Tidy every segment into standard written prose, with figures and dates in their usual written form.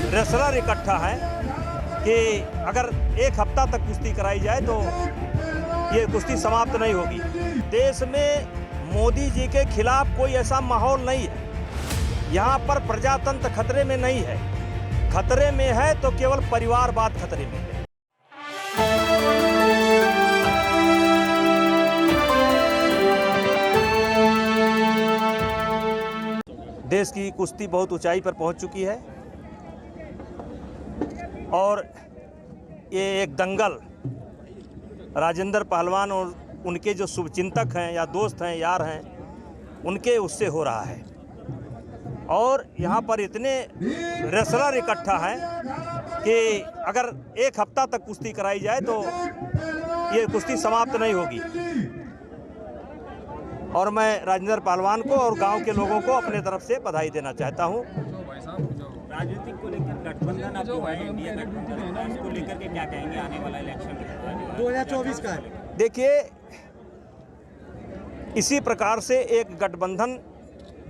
Wrestler इकट्ठा हैं कि अगर एक हफ्ता तक कुश्ती कराई जाए तो ये कुश्ती समाप्त नहीं होगी। देश में मोदी जी के खिलाफ कोई ऐसा माहौल नहीं है। यहाँ पर प्रजातंत्र खतरे में नहीं है। खतरे में है तो केवल परिवारवाद खतरे में है। देश की कुश्ती बहुत ऊंचाई पर पहुंच चुकी है और ये एक दंगल राजेंद्र पहलवान और उनके जो शुभचिंतक हैं या दोस्त हैं, यार हैं, उनके उससे हो रहा है। और यहाँ पर इतने रेसलर इकट्ठा हैं कि अगर एक हफ्ता तक कुश्ती कराई जाए तो ये कुश्ती समाप्त नहीं होगी। और मैं राजेंद्र पहलवान को और गांव के लोगों को अपने तरफ से बधाई देना चाहता हूं। राजनीतिक को लेकर गठबंधन अब जो है इंडिया गठबंधन है, इसको लेकर के क्या कहेंगे आने वाला इलेक्शन 2024 का है? देखिए, इसी प्रकार से एक गठबंधन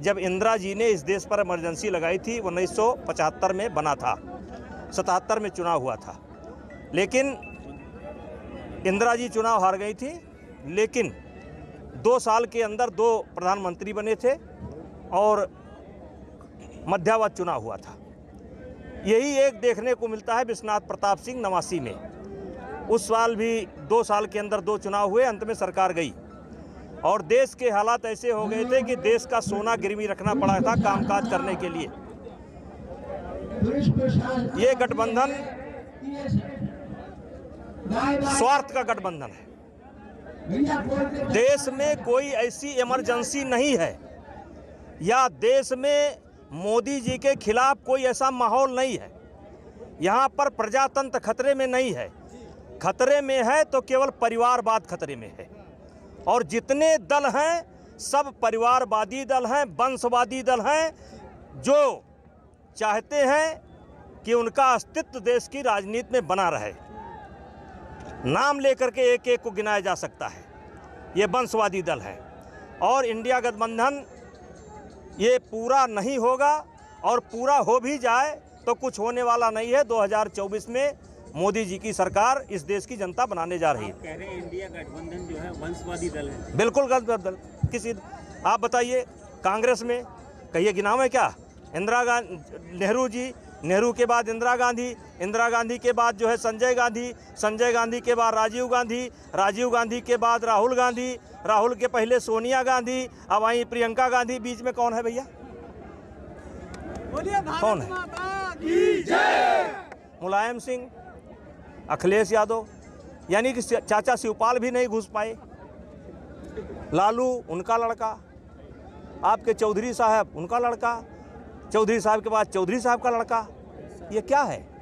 जब इंदिरा जी ने इस देश पर इमरजेंसी लगाई थी 1975 में बना था, 77 में चुनाव हुआ था। लेकिन इंदिरा जी चुनाव हार गई थी, लेकिन 2 साल के अंदर 2 प्रधानमंत्री बने थे और मध्यावधि चुनाव हुआ था। यही एक देखने को मिलता है विश्वनाथ प्रताप सिंह 89 में। उस साल भी 2 साल के अंदर 2 चुनाव हुए, अंत में सरकार गई और देश के हालात ऐसे हो गए थे कि देश का सोना गिरवी रखना पड़ा था कामकाज करने के लिए। ये गठबंधन स्वार्थ का गठबंधन है। देश में कोई ऐसी इमरजेंसी नहीं है या देश में मोदी जी के खिलाफ कोई ऐसा माहौल नहीं है। यहाँ पर प्रजातंत्र खतरे में नहीं है। खतरे में है तो केवल परिवारवाद खतरे में है। और जितने दल हैं सब परिवारवादी दल हैं, वंशवादी दल हैं, जो चाहते हैं कि उनका अस्तित्व देश की राजनीति में बना रहे। नाम लेकर के एक एक को गिनाया जा सकता है। ये वंशवादी दल है और इंडिया गठबंधन ये पूरा नहीं होगा और पूरा हो भी जाए तो कुछ होने वाला नहीं है। 2024 में मोदी जी की सरकार इस देश की जनता बनाने जा रही है। कह रहे हैं इंडिया गठबंधन जो है वंशवादी दल है। बिल्कुल गलत दल। किसी आप बताइए, कांग्रेस में कहिए गिनाम है क्या? इंदिरा गांधी, नेहरू जी, नेहरू के बाद इंदिरा गांधी, इंदिरा गांधी के बाद जो है संजय गांधी, संजय गांधी के बाद राजीव गांधी, राजीव गांधी के बाद राहुल गांधी, राहुल के पहले सोनिया गांधी, अब आई प्रियंका गांधी। बीच में कौन है भैया? कौन है? मुलायम सिंह, अखिलेश यादव, यानी कि चाचा शिवपाल भी नहीं घुस पाए। लालू उनका लड़का, आपके चौधरी साहब उनका लड़का, चौधरी साहब के बाद चौधरी साहब का लड़का। ये क्या है?